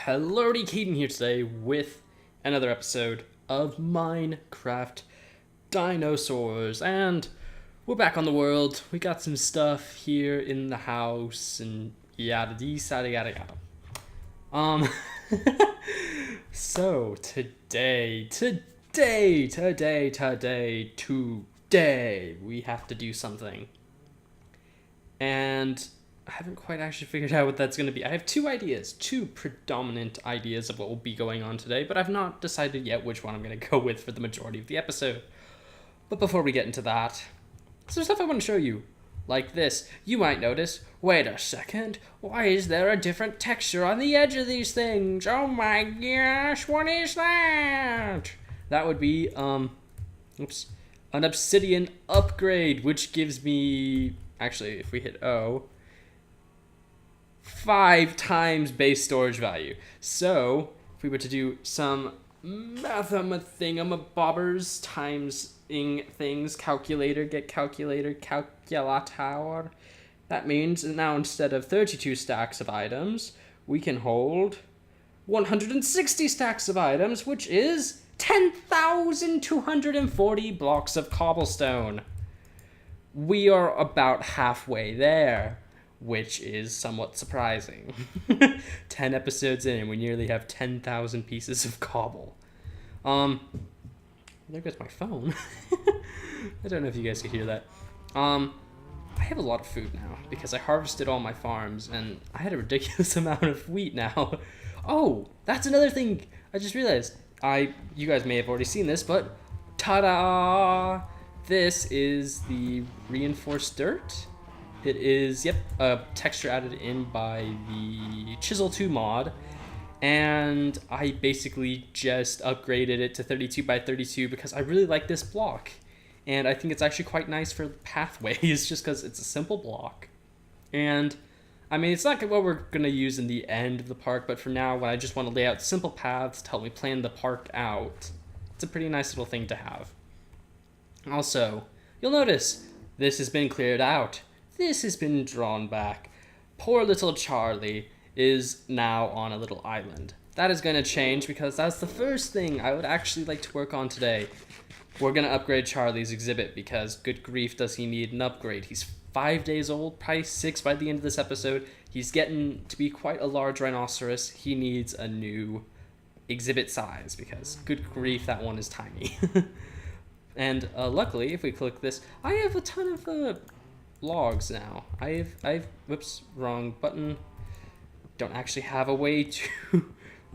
Hello, Caden here today with another episode of Minecraft Dinosaurs, and we're back on the world. We got some stuff here in the house, and yada yada yada yada. Um, so today, we have to do something, and I haven't quite actually figured out what that's going to be. I have two predominant ideas of what will be going on today, but I've not decided yet which one I'm going to go with for the majority of the episode. But before we get into that, some stuff I want to show you. Like this. You might notice, wait a second, why is there a different texture on the edge of these things? Oh my gosh, what is that? That would be, an obsidian upgrade, which gives me, actually, if we hit O, 5 times base storage value. So if we were to do some mathamathingamabobbers times things, calculator, get calculator, calculator, that means now instead of 32 stacks of items, we can hold 160 stacks of items, which is 10,240 blocks of cobblestone. We are about halfway there, which is somewhat surprising. 10 episodes in, and we nearly have 10,000 pieces of cobble. There goes my phone. I don't know if you guys could hear that. I have a lot of food now because I harvested all my farms, and I had a ridiculous amount of wheat now. Oh, that's another thing I just realized. You guys may have already seen this, but ta-da! This is the reinforced dirt. It is, a texture added in by the Chisel 2 mod, and I basically just upgraded it to 32 by 32 because I really like this block, and I think it's actually quite nice for pathways just because it's a simple block. And, I mean, it's not what we're going to use in the end of the park, but for now, when I just want to lay out simple paths to help me plan the park out, it's a pretty nice little thing to have. Also, you'll notice this has been cleared out. This has been drawn back. Poor little Charlie is now on a little island. That is going to change because that's the first thing I would actually like to work on today. We're going to upgrade Charlie's exhibit because good grief does he need an upgrade. He's 5 days old, probably 6 by the end of this episode. He's getting to be quite a large rhinoceros. He needs a new exhibit size because good grief, that one is tiny. And luckily, if we click this, I have a ton of logs now. I've whoops, wrong button. Don't actually have a way to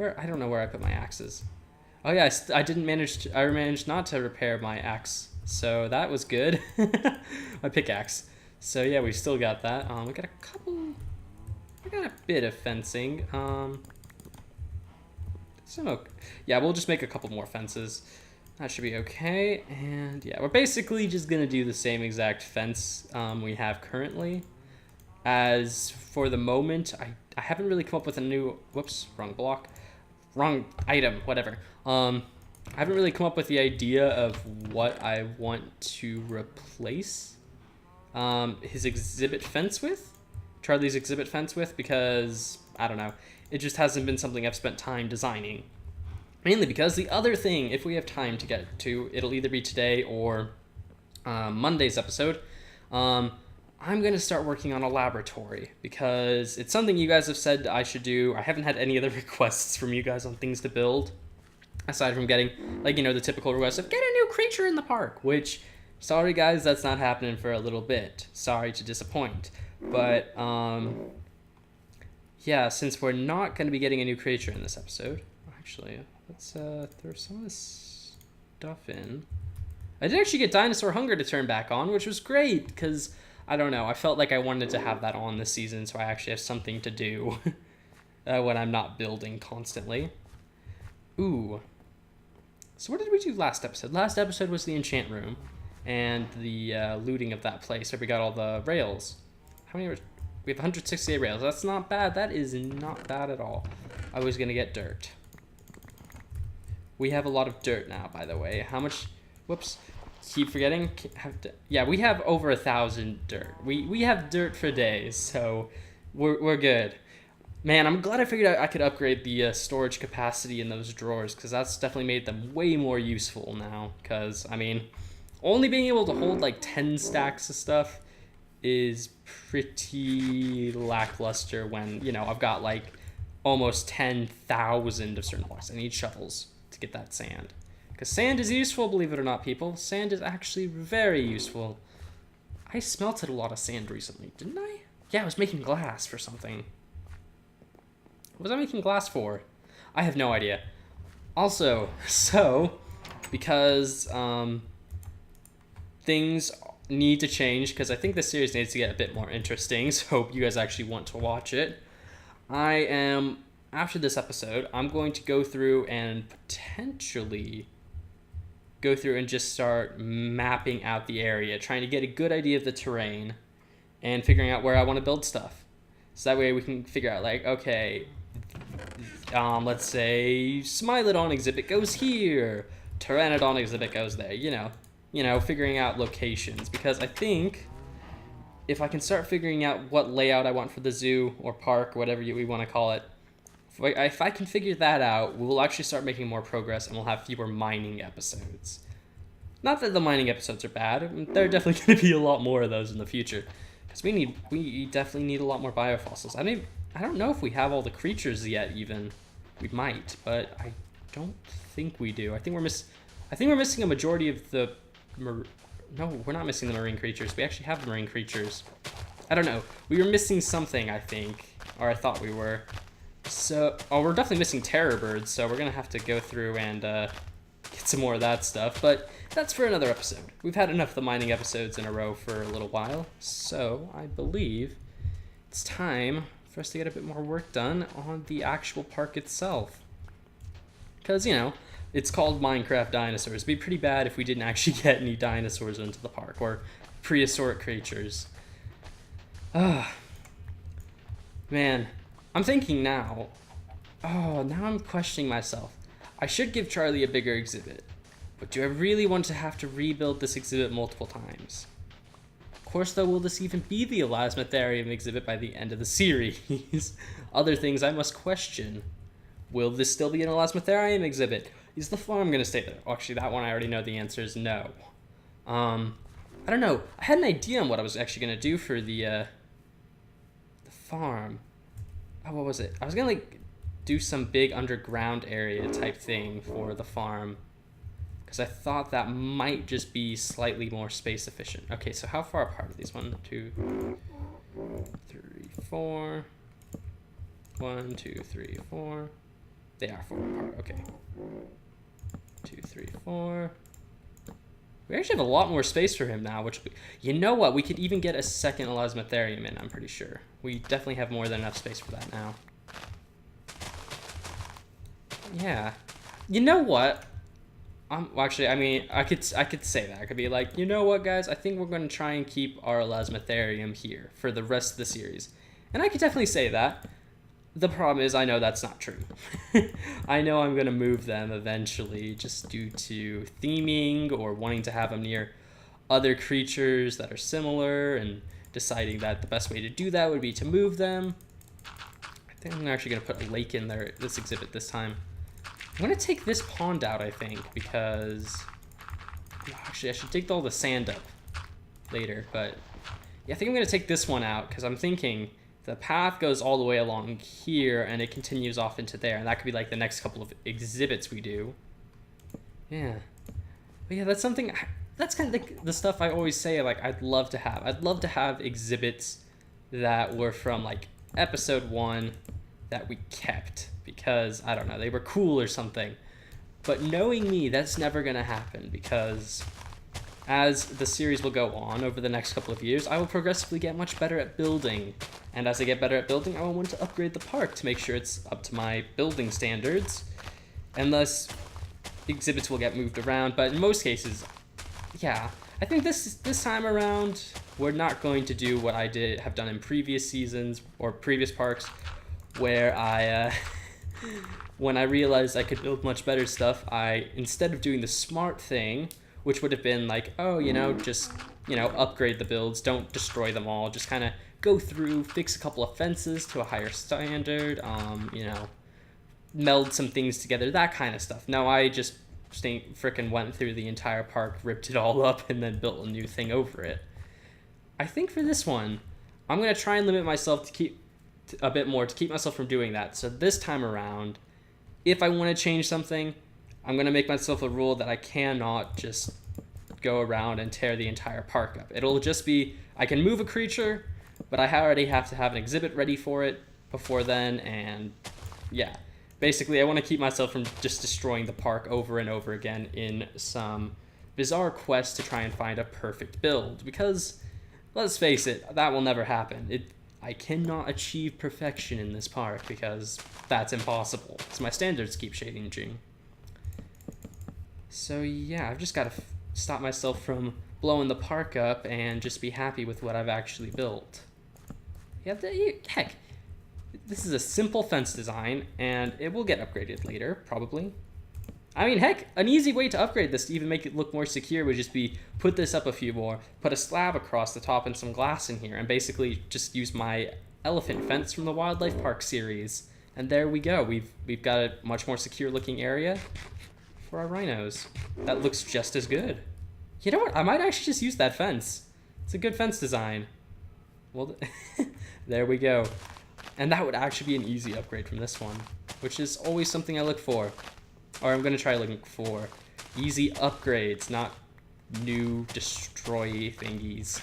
I don't know where I put my axes. Oh yeah, I managed not to repair my axe, so that was good. My pickaxe. So yeah, we still got that. We got a bit of fencing. Yeah, we'll just make a couple more fences. That should be okay, and yeah, we're basically just gonna do the same exact fence we have currently. As for the moment, I haven't really come up with a new, whoops, wrong block, wrong item, whatever. I haven't really come up with the idea of what I want to replace his exhibit fence with, Charlie's exhibit fence with, because, I don't know, it just hasn't been something I've spent time designing. Mainly because the other thing, if we have time to get to, it'll either be today or Monday's episode. I'm going to start working on a laboratory because it's something you guys have said I should do. I haven't had any other requests from you guys on things to build, aside from getting, the typical request of get a new creature in the park, which, sorry guys, that's not happening for a little bit. Sorry to disappoint. But, yeah, since we're not going to be getting a new creature in this episode, actually, let's throw some of this stuff in. I did actually get Dinosaur Hunger to turn back on, which was great, because, I don't know, I felt like I wanted to have that on this season, so I actually have something to do when I'm not building constantly. Ooh. So what did we do last episode? Last episode was the enchant room, and the looting of that place, where we got all the rails. How many? We have 168 rails. That's not bad. That is not bad at all. I was going to get dirt. We have a lot of dirt now, by the way. How much? Whoops. Keep forgetting. Yeah, we have over 1,000 dirt. We have dirt for days, so we're good. Man, I'm glad I figured out I could upgrade the storage capacity in those drawers, because that's definitely made them way more useful now. Because, I mean, only being able to hold like 10 stacks of stuff is pretty lackluster when, I've got like almost 10,000 of certain blocks. I need shovels to get that sand. Because sand is useful, believe it or not, people. Sand is actually very useful. I smelted a lot of sand recently, didn't I? Yeah, I was making glass for something. What was I making glass for? I have no idea. Also, because things need to change, because I think the series needs to get a bit more interesting, so hope you guys actually want to watch it. After this episode, I'm going to go through and potentially go through and just start mapping out the area, trying to get a good idea of the terrain and figuring out where I want to build stuff. So that way we can figure out, like, okay, let's say Smilodon exhibit goes here, Pteranodon exhibit goes there, figuring out locations. Because I think if I can start figuring out what layout I want for the zoo or park, whatever we want to call it, if I can figure that out, we'll actually start making more progress and we'll have fewer mining episodes. Not that the mining episodes are bad, there are definitely going to be a lot more of those in the future. Because we definitely need a lot more biofossils. I don't know if we have all the creatures yet even. We might, but I don't think we do. I think we're missing a majority of the... No, we're not missing the marine creatures. We actually have the marine creatures. I don't know. We were missing something, I think. Or I thought we were. So, we're definitely missing terror birds, so we're going to have to go through and get some more of that stuff. But that's for another episode. We've had enough of the mining episodes in a row for a little while. So, I believe it's time for us to get a bit more work done on the actual park itself. Because, it's called Minecraft Dinosaurs. It'd be pretty bad if we didn't actually get any dinosaurs into the park, or prehistoric creatures. Man, I'm thinking now. Now I'm questioning myself. I should give Charlie a bigger exhibit, but do I really want to have to rebuild this exhibit multiple times? Of course, though, will this even be the Elasmotherium exhibit by the end of the series? Other things I must question. Will this still be an Elasmotherium exhibit? Is the farm going to stay there? Actually, that one I already know the answer is no. I don't know. I had an idea on what I was actually going to do for the farm. What was it? I was going to, do some big underground area type thing for the farm. Because I thought that might just be slightly more space efficient. Okay, so how far apart are these? 1, 2, 3, 4. 1, 2, 3, 4. They are 4 apart. Okay. 2, 3, 4. We actually have a lot more space for him now, you know what? We could even get a second Elasmotherium in, I'm pretty sure. We definitely have more than enough space for that now. Yeah. You know what? Actually, I mean, I could say that. I could be like, you know what, guys? I think we're going to try and keep our Elasmotherium here for the rest of the series. And I could definitely say that. The problem is I know that's not true. I know I'm going to move them eventually just due to theming or wanting to have them near other creatures that are similar and deciding that the best way to do that would be to move them. I think I'm actually going to put a lake in there, this exhibit this time. I'm going to take this pond out, I think, because... Actually, I should dig all the sand up later, but... Yeah, I think I'm going to take this one out, because I'm thinking the path goes all the way along here, and it continues off into there, and that could be, like, the next couple of exhibits we do. Yeah. But yeah, that's something... That's kind of the stuff I always say, like, I'd love to have. I'd love to have exhibits that were from, like, episode 1 that we kept. Because, I don't know, they were cool or something. But knowing me, that's never going to happen because as the series will go on over the next couple of years, I will progressively get much better at building. And as I get better at building, I will want to upgrade the park to make sure it's up to my building standards. And thus, exhibits will get moved around. But in most cases, yeah, I think this time around, we're not going to do what I have done in previous seasons or previous parks, where I... when I realized I could build much better stuff, instead of doing the smart thing, which would have been like, oh, just, upgrade the builds, don't destroy them all, just kind of go through, fix a couple of fences to a higher standard, meld some things together, that kind of stuff. No, I just frickin' went through the entire park, ripped it all up, and then built a new thing over it. I think for this one, I'm going to try and limit myself to keep a bit more, to keep myself from doing that. So this time around, if I want to change something, I'm going to make myself a rule that I cannot just go around and tear the entire park up. It'll just be, I can move a creature, but I already have to have an exhibit ready for it before then, and yeah. Basically, I want to keep myself from just destroying the park over and over again in some bizarre quest to try and find a perfect build, because, let's face it, that will never happen. I cannot achieve perfection in this park, because that's impossible. So my standards keep changing. So yeah, I've just got to stop myself from blowing the park up and just be happy with what I've actually built. Yeah, heck, this is a simple fence design, and it will get upgraded later, probably. I mean, heck, an easy way to upgrade this to even make it look more secure would just be put this up a few more, put a slab across the top and some glass in here, and basically just use my elephant fence from the Wildlife Park series. And there we go. We've got a much more secure looking area for our rhinos. That looks just as good. You know what? I might actually just use that fence. It's a good fence design. Well, there we go. And that would actually be an easy upgrade from this one, which is always something I look for. Or I'm going to try looking for easy upgrades, not new destroy thingies.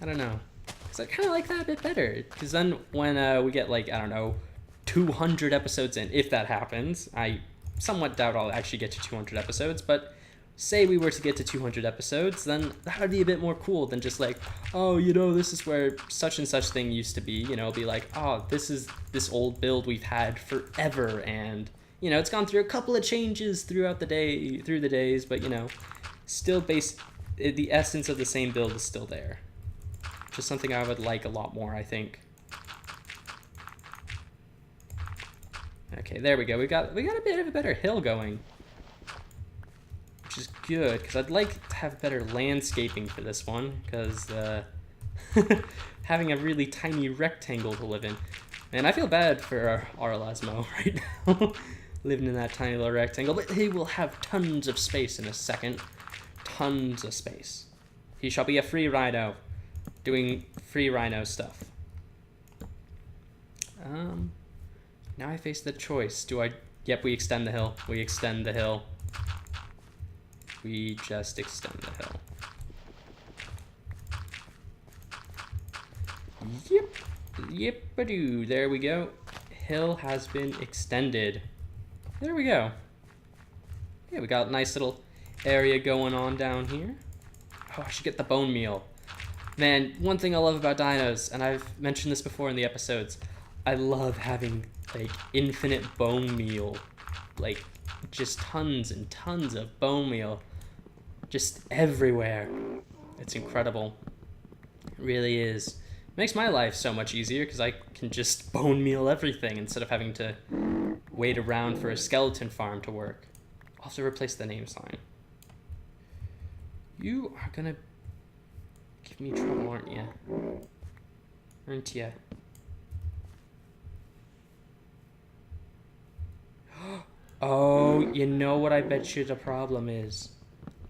I don't know. Because I kind of like that a bit better. Because then when we get, like, I don't know, 200 episodes in, if that happens, I somewhat doubt I'll actually get to 200 episodes, but say we were to get to 200 episodes, then that would be a bit more cool than just like, oh, this is where such and such thing used to be, be like, oh, this is this old build we've had forever, and, it's gone through a couple of changes throughout the days, but, still the essence of the same build is still there. Just something I would like a lot more, I think. Okay, there we go. We got a bit of a better hill going, which is good, because I'd like to have better landscaping for this one, because having a really tiny rectangle to live in. And I feel bad for our Elasmo right now, living in that tiny little rectangle, but he will have tons of space in a second. Tons of space. He shall be a free rhino, doing free rhino stuff. Now I face the choice. Yep, we extend the hill. We extend the hill. We just extend the hill. Yep-a-doo. There we go. Hill has been extended. There we go. Yeah, we got a nice little area going on down here. Oh, I should get the bone meal. Man, one thing I love about dinos, and I've mentioned this before in the episodes, I love having, like, infinite bone meal. Like, just tons and tons of bone meal. Just everywhere. It's incredible. It really is. It makes my life so much easier because I can just bone meal everything instead of having to wait around for a skeleton farm to work. I'll have to replace the name sign. You are gonna give me trouble, aren't you? Aren't you? Oh, you know what I bet you the problem is?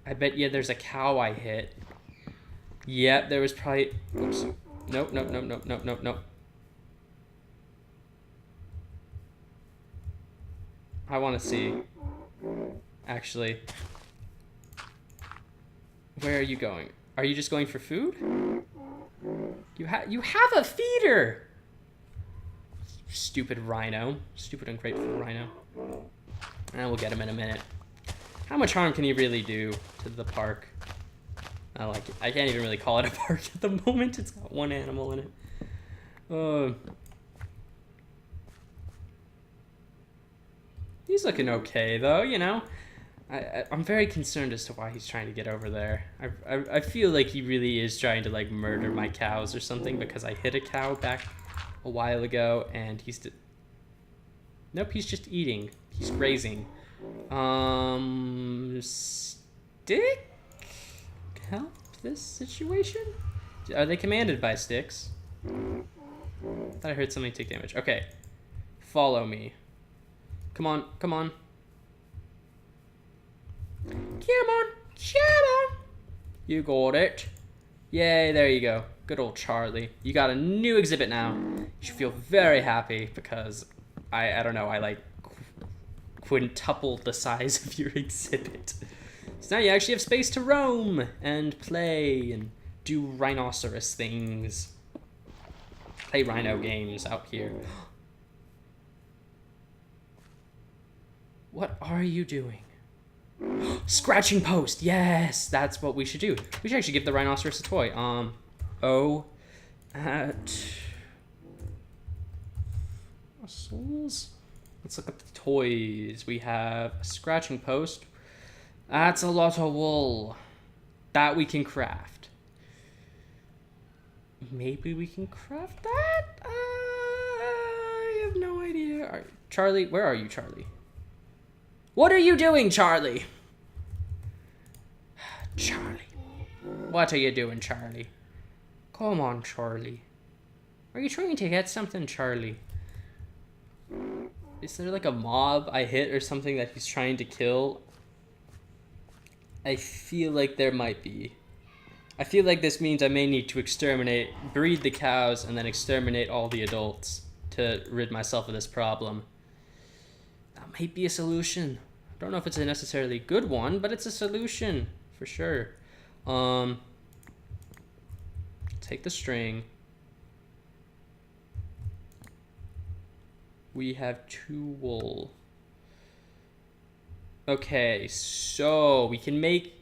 I bet you there's a cow I hit. Yep, there was probably... Oops. Nope. I want to see. Actually. Where are you going? Are you just going for food? You have a feeder! Stupid rhino. Stupid ungrateful rhino. And we'll get him in a minute. How much harm can he really do to the park? I like it. I can't even really call it a park at the moment. It's got one animal in it. He's looking okay, though, I'm very concerned as to why he's trying to get over there. I feel like he really is trying to, like, murder my cows or something, because I hit a cow back a while ago, and nope, he's just eating. He's grazing. Stick? Help this situation? Are they commanded by sticks? Thought I heard something take damage. Okay. Follow me. Come on, come on. Come on, come on. You got it. Yay, there you go. Good old Charlie. You got a new exhibit now. You should feel very happy because I don't know, I like quintupled the size of your exhibit. So now you actually have space to roam and play and do rhinoceros things. Play rhino games out here. What are you doing? Scratching post. Yes, that's what we should do. We should actually give the rhinoceros a toy. Souls. Let's look up the toys. We have a scratching post. That's a lot of wool. That we can craft. Maybe we can craft that? I have no idea. Charlie, where are you, Charlie? What are you doing, Charlie? Charlie. What are you doing, Charlie? Come on, Charlie. Are you trying to get something, Charlie? Is there like a mob I hit or something that he's trying to kill? I feel like there might be. I feel like this means I may need to exterminate, breed the cows, and then exterminate all the adults to rid myself of this problem. That might be a solution. I don't know if it's a necessarily good one, but it's a solution for sure. Take the string. We have 2 wool. Okay, so we can make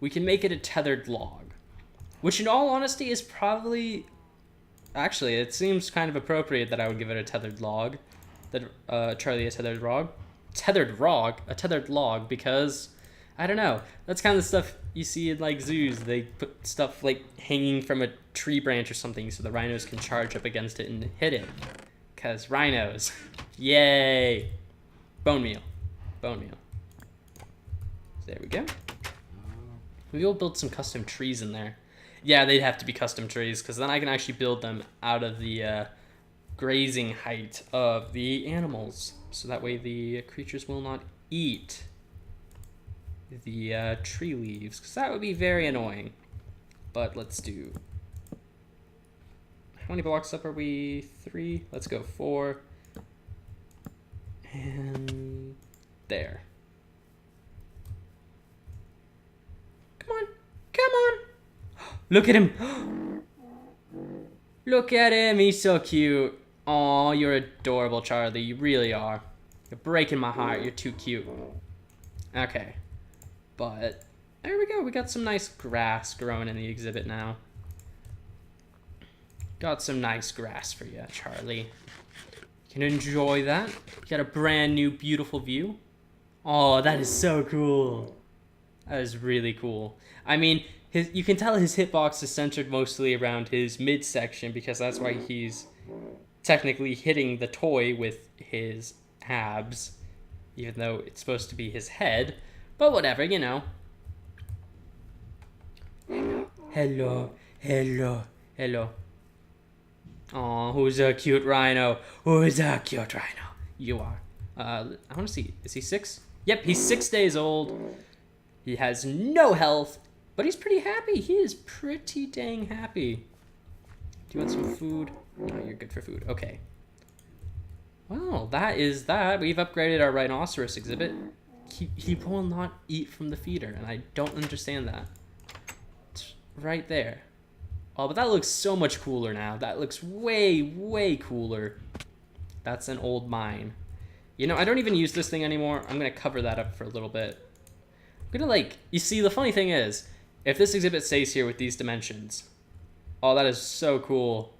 it a tethered log, which in all honesty is probably, actually it seems kind of appropriate that I would give it a tethered log, that Charlie a tethered log, because I don't know, that's kind of the stuff you see in like zoos. They put stuff like hanging from a tree branch or something so the rhinos can charge up against it and hit it, because rhinos. Yay. Bone meal. There we go. Maybe we'll build some custom trees in there. Yeah, they'd have to be custom trees, because then I can actually build them out of the grazing height of the animals. So that way the creatures will not eat the tree leaves, because that would be very annoying. But let's do... How many blocks up are we? 3? Let's go 4. And there. Come on. Look at him. Look at him. He's so cute. Aw, you're adorable, Charlie. You really are. You're breaking my heart. You're too cute. Okay. But there we go. We got some nice grass growing in the exhibit now. Got some nice grass for you, Charlie. You can enjoy that. You got a brand new beautiful view. Oh, that is so cool. That is really cool. I mean, you can tell his hitbox is centered mostly around his midsection, because that's why he's technically hitting the toy with his abs, even though it's supposed to be his head. But whatever, you know. Hello. Aw, who's a cute rhino? You are. I want to see. Is he 6? Yep, he's 6 days old. He has no health, but he's pretty happy. He is pretty dang happy. Do you want some food? No, you're good for food. Okay. Well, that is that. We've upgraded our rhinoceros exhibit. He will not eat from the feeder, and I don't understand that. It's right there. Oh, but that looks so much cooler now. That looks way, way cooler. That's an old mine. You know, I don't even use this thing anymore. I'm going to cover that up for a little bit. I'm going to, like, you see, the funny thing is, if this exhibit stays here with these dimensions, oh, that is so cool.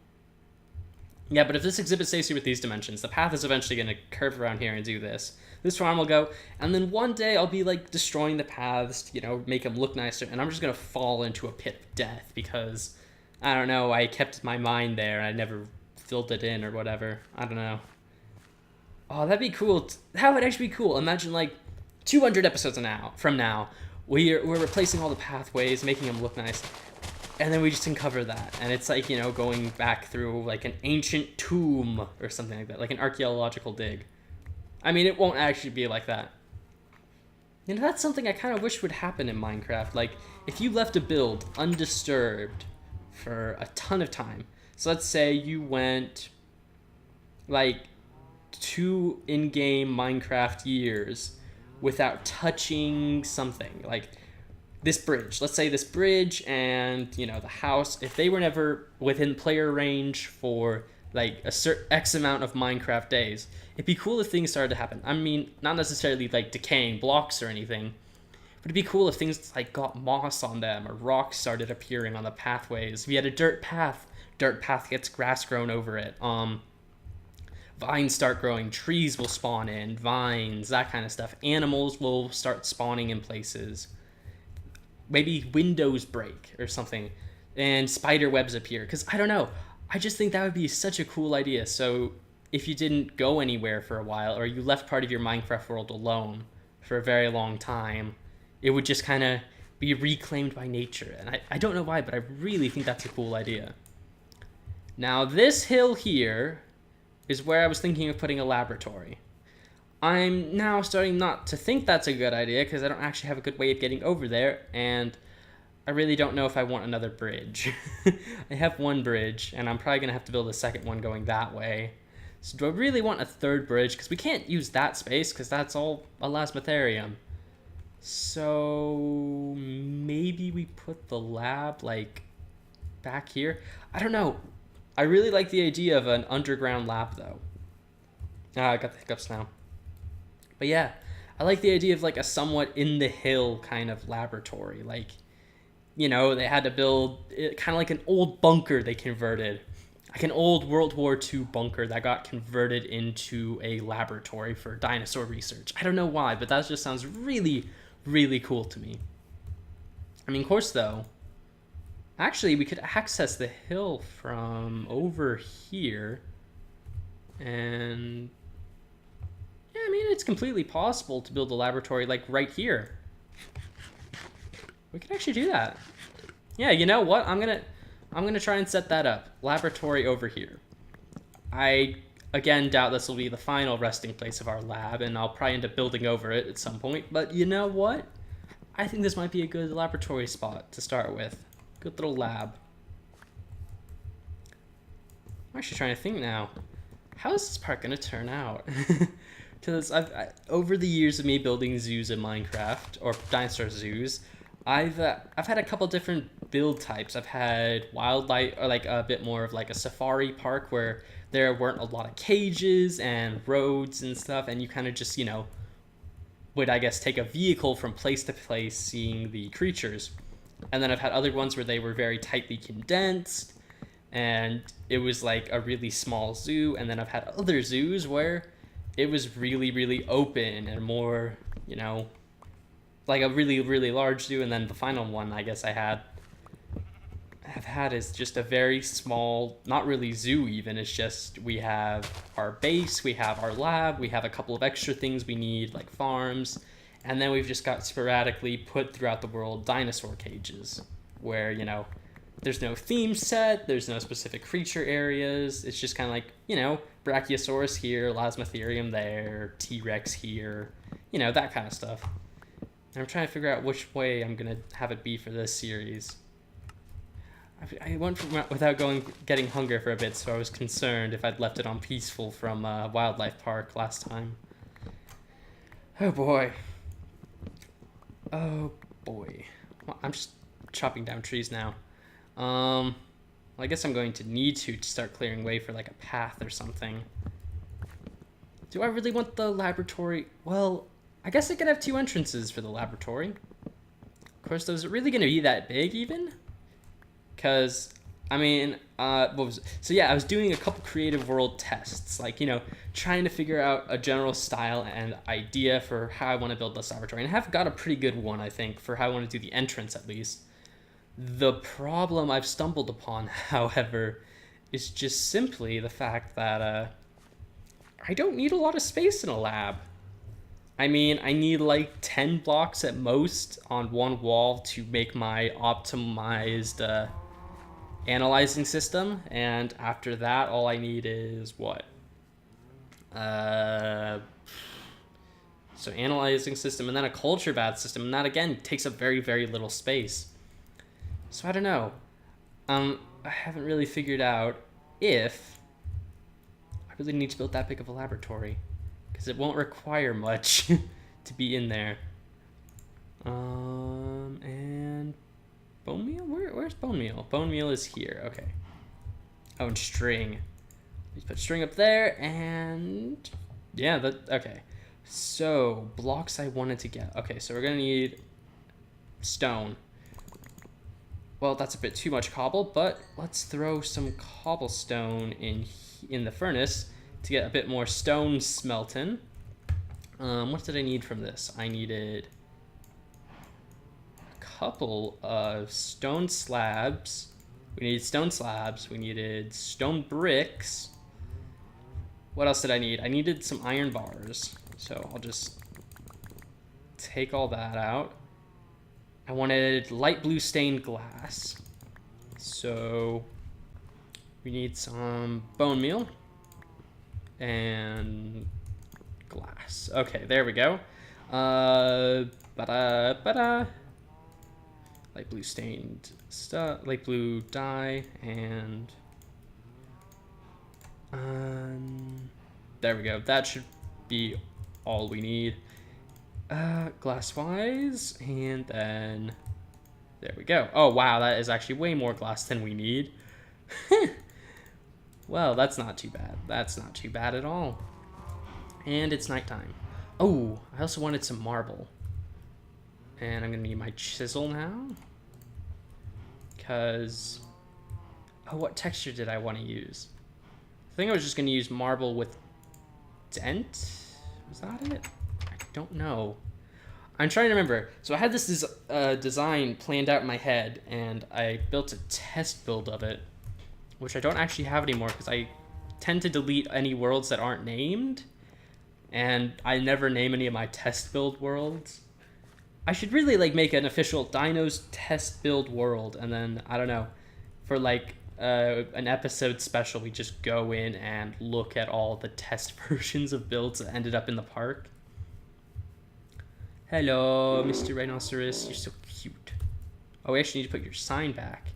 Yeah, but if this exhibit stays here with these dimensions, the path is eventually going to curve around here and do this. This farm will go, and then one day I'll be, like, destroying the paths to, you know, make them look nicer, and I'm just going to fall into a pit of death because, I don't know, I kept my mind there and I never filled it in or whatever. I don't know. Oh, that'd be cool. That would actually be cool. Imagine, like, 200 episodes from now, we're replacing all the pathways, making them look nice. And then we just uncover that. And it's like, going back through like an ancient tomb or something like that, like an archaeological dig. I mean, it won't actually be like that. That's something I kind of wish would happen in Minecraft. Like, if you left a build undisturbed for a ton of time. So let's say you went like 2 in-game Minecraft years without touching something. Like this bridge. Let's say this bridge and, the house, if they were never within player range for like a certain X amount of Minecraft days, it'd be cool if things started to happen. I mean, not necessarily like decaying blocks or anything, but it'd be cool if things like got moss on them or rocks started appearing on the pathways. If you had a dirt path gets grass grown over it. Vines start growing, trees will spawn in, vines, that kind of stuff. Animals will start spawning in places. Maybe windows break or something, and spider webs appear. Because I don't know. I just think that would be such a cool idea. So if you didn't go anywhere for a while, or you left part of your Minecraft world alone for a very long time, it would just kind of be reclaimed by nature. And I don't know why, but I really think that's a cool idea. Now, this hill here is where I was thinking of putting a laboratory. I'm now starting not to think that's a good idea because I don't actually have a good way of getting over there, and I really don't know if I want another bridge. I have one bridge, and I'm probably going to have to build a second one going that way. So do I really want a third bridge? Because we can't use that space because that's all Elasmotherium. So maybe we put the lab like back here. I don't know. I really like the idea of an underground lab though. I got the hiccups now. But yeah, I like the idea of like a somewhat in the hill kind of laboratory. Like, they had to build it kind of like an old bunker they converted. Like an old World War II bunker that got converted into a laboratory for dinosaur research. I don't know why, but that just sounds really, really cool to me. I mean, of course, though, actually, we could access the hill from over here. And yeah, I mean, it's completely possible to build a laboratory like right here. We could actually do that. Yeah, you know what? I'm gonna try and set that up. Laboratory over here. I again doubt this will be the final resting place of our lab, and I'll probably end up building over it at some point. But you know what? I think this might be a good laboratory spot to start with. Good little lab. I'm actually trying to think now. How is this part gonna turn out? Because over the years of me building zoos in Minecraft, or dinosaur zoos, I've had a couple different build types. I've had wildlife, or like a bit more of like a safari park where there weren't a lot of cages and roads and stuff, and you kind of just, would, I guess, take a vehicle from place to place seeing the creatures. And then I've had other ones where they were very tightly condensed, and it was like a really small zoo. And then I've had other zoos where it was really, really open and more, like a really, really large zoo. And then the final one I guess have had is just a very small, not really zoo even. It's just we have our base, we have our lab, we have a couple of extra things we need like farms, and then we've just got sporadically put throughout the world dinosaur cages where, there's no theme set, there's no specific creature areas. It's just kind of like, Brachiosaurus here, Elasmotherium there, T-Rex here, that kind of stuff. And I'm trying to figure out which way I'm going to have it be for this series. I went without getting hunger for a bit, so I was concerned if I'd left it on peaceful from Wildlife Park last time. Oh boy. Oh boy. Well, I'm just chopping down trees now. Well, I guess I'm going to need to start clearing way for like a path or something. Do I really want the laboratory? Well, I guess I could have 2 entrances for the laboratory. Of course, those are really going to be that big even? Because, I mean, I was doing a couple creative world tests, like, trying to figure out a general style and idea for how I want to build this laboratory. And I have got a pretty good one, I think, for how I want to do the entrance at least. The problem I've stumbled upon, however, is just simply the fact that I don't need a lot of space in a lab. I mean, I need like 10 blocks at most on one wall to make my optimized analyzing system, and after that, all I need is what? Uh, so analyzing system, and then a culture bath system, and that again takes up very, very little space. So I don't know. I haven't really figured out if I really need to build that big of a laboratory, because it won't require much to be in there. And bone meal? Where's bone meal? Bone meal is here. Okay. Oh, and string. Let's put string up there, and yeah, okay. So blocks I wanted to get. Okay, so we're gonna need stone. Well, that's a bit too much cobble, but let's throw some cobblestone in the furnace to get a bit more stone smelting. What did I need from this? I needed a couple of stone slabs. We needed stone slabs. We needed stone bricks. What else did I need? I needed some iron bars. So I'll just take all that out. I wanted light blue stained glass. So we need some bone meal and glass. Okay, there we go. Light blue stained stuff, light blue dye, and there we go. That should be all we need. Glass wise, and then there we go. Oh wow, that is actually way more glass than we need. Well, that's not too bad. That's not too bad at all. And it's nighttime. Oh, I also wanted some marble. And I'm gonna need my chisel now. Because, oh, what texture did I want to use? I think I was just gonna use marble with dent. Was that it? I don't know. I'm trying to remember. So I had this design planned out in my head, and I built a test build of it, which I don't actually have anymore because I tend to delete any worlds that aren't named, and I never name any of my test build worlds. I should really like make an official Dinos test build world, and then I don't know, for like an episode special, we just go in and look at all the test versions of builds that ended up in the park. Hello, Mr. Rhinoceros. You're so cute. Oh, we actually need to put your sign back.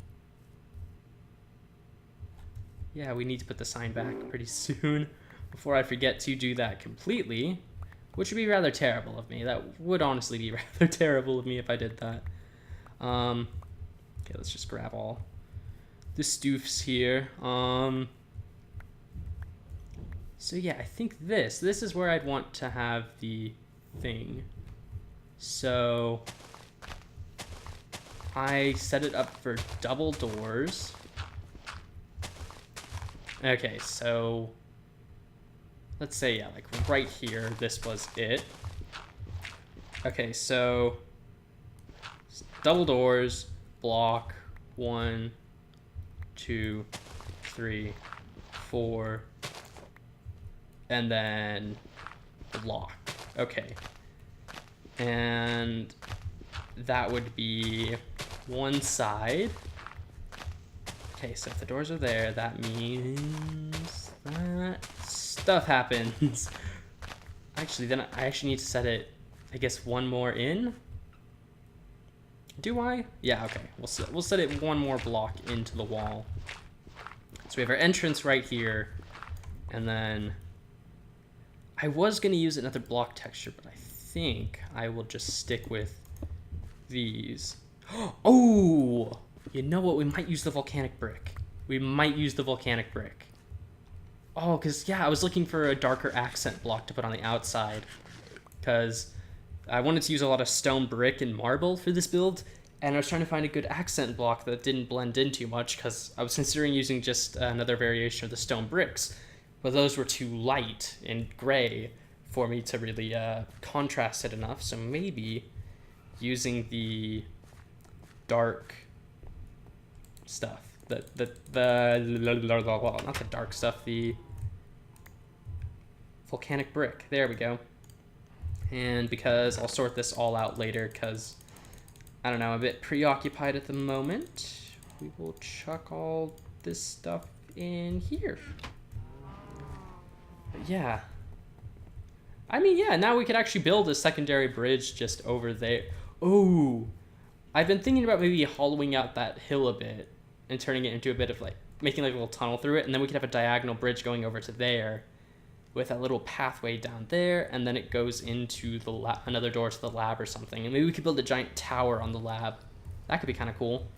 Yeah, we need to put the sign back pretty soon before I forget to do that completely, which would be rather terrible of me. That would honestly be rather terrible of me if I did that. Okay, let's just grab all the stoofs here. So yeah, I think this is where I'd want to have the thing. So I set it up for double doors. Okay, so let's say, yeah, like right here, this was it. Okay, so double doors, block, 1, 2, 3, 4, and then block. Okay. And that would be one side. Okay, so if the doors are there, that means that stuff happens. Actually, then I actually need to set it, I guess, one more in. Do I? Yeah, okay. We'll set it one more block into the wall. So we have our entrance right here, and then I was gonna use another block texture, but I think I will just stick with these. Oh, you know what? We might use the volcanic brick. We might use the volcanic brick. Oh, because, yeah, I was looking for a darker accent block to put on the outside, because I wanted to use a lot of stone brick and marble for this build, and I was trying to find a good accent block that didn't blend in too much, because I was considering using just another variation of the stone bricks, but those were too light and gray for me to really contrast it enough. So maybe using the dark stuff, not the dark stuff, the volcanic brick. There we go. And because I'll sort this all out later, because, I don't know, I'm a bit preoccupied at the moment, we will chuck all this stuff in here. But yeah. I mean, yeah, now we could actually build a secondary bridge just over there. Oh, I've been thinking about maybe hollowing out that hill a bit and turning it into a bit of like, making like a little tunnel through it, and then we could have a diagonal bridge going over to there with a little pathway down there, and then it goes into the another door to the lab or something. And maybe we could build a giant tower on the lab. That could be kind of cool.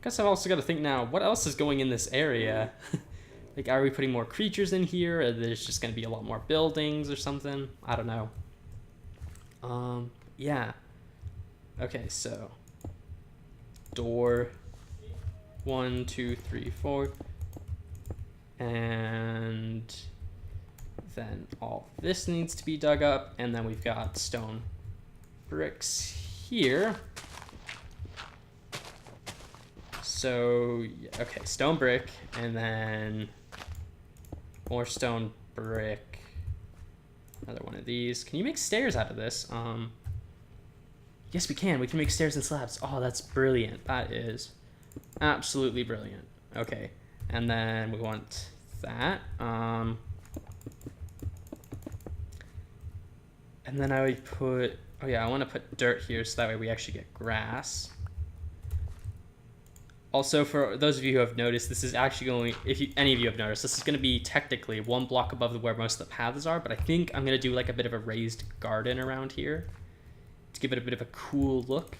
Guess I've also got to think now, what else is going in this area? Like, are we putting more creatures in here? Or there's just going to be a lot more buildings or something? I don't know. Yeah. Okay, so door 1, 2, 3, 4. And then all this needs to be dug up, and then we've got stone bricks here. So, okay, stone brick, and then more stone brick. Another one of these. Can you make stairs out of this? Yes, we can. We can make stairs and slabs. Oh, that's brilliant. That is absolutely brilliant. Okay, and then we want that. And then I would put, oh yeah, I want to put dirt here so that way we actually get grass. Also, for those of you who have noticed, this is actually going, if any of you have noticed, this is going to be technically 1 block above where most of the paths are, but I think I'm going to do like a bit of a raised garden around here to give it a bit of a cool look.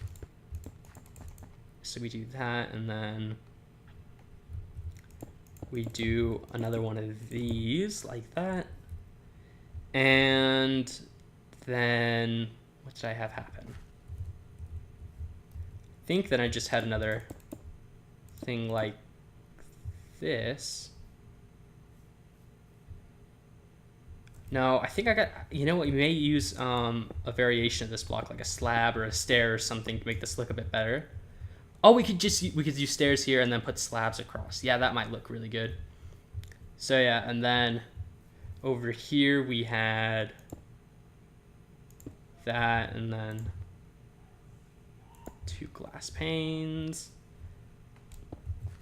So we do that, and then we do another one of these like that. And then what did I have happen? I think that I just had another thing like this. No, I think I got, you know what, you may use a variation of this block, like a slab or a stair or something to make this look a bit better. Oh, we could use stairs here and then put slabs across. Yeah, that might look really good. So yeah, and then over here we had that, and then 2 glass panes.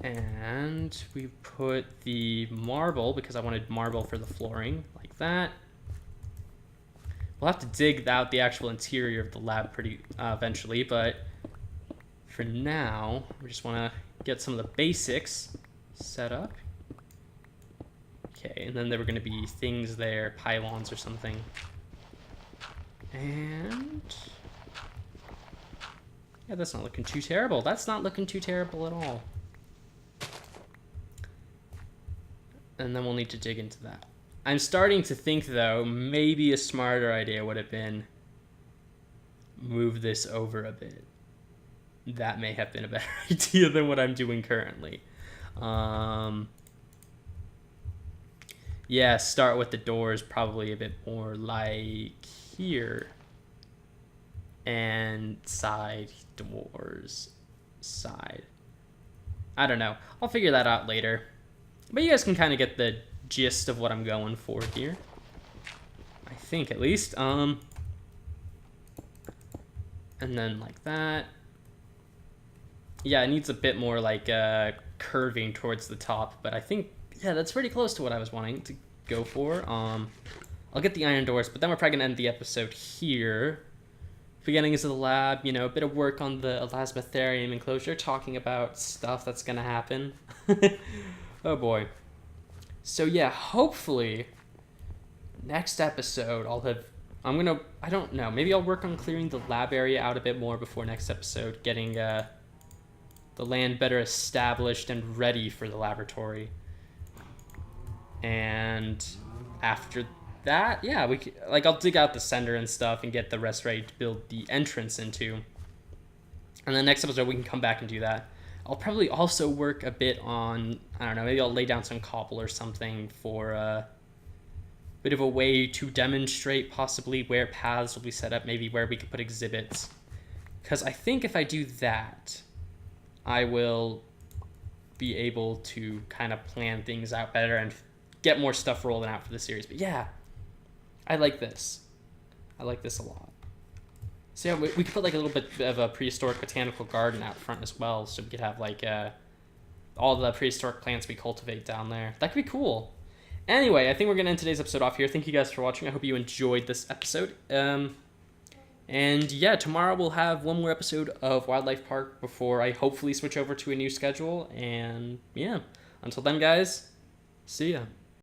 And we put the marble, because I wanted marble for the flooring, like that. We'll have to dig out the actual interior of the lab pretty eventually, but for now, we just want to get some of the basics set up. Okay, and then there were going to be things there, pylons or something. And yeah, that's not looking too terrible. That's not looking too terrible at all. And then we'll need to dig into that. I'm starting to think, though, maybe a smarter idea would have been move this over a bit. That may have been a better idea than what I'm doing currently. Yeah, start with the doors probably a bit more like here. And side doors, side. I don't know. I'll figure that out later. But you guys can kind of get the gist of what I'm going for here. I think, at least. And then like that. Yeah, it needs a bit more like curving towards the top. But I think, yeah, that's pretty close to what I was wanting to go for. I'll get the iron doors, but then we're probably going to end the episode here. Beginnings of the lab, you know, a bit of work on the Elasmotherium enclosure, talking about stuff that's going to happen. Oh boy. So yeah, hopefully next episode I don't know, maybe I'll work on clearing the lab area out a bit more before next episode, getting the land better established and ready for the laboratory. And after that, yeah, I'll dig out the center and stuff and get the rest ready to build the entrance into. And then next episode we can come back and do that. I'll probably also work a bit on, I don't know, maybe I'll lay down some cobble or something for a bit of a way to demonstrate possibly where paths will be set up, maybe where we could put exhibits. Because I think if I do that, I will be able to kind of plan things out better and get more stuff rolling out for the series. But yeah, I like this. I like this a lot. So yeah, we could put like a little bit of a prehistoric botanical garden out front as well, so we could have like all the prehistoric plants we cultivate down there. That could be cool. Anyway, I think we're gonna end today's episode off here. Thank you guys for watching. I hope you enjoyed this episode. And yeah, tomorrow we'll have one more episode of Wildlife Park before I hopefully switch over to a new schedule. And yeah, until then, guys, see ya.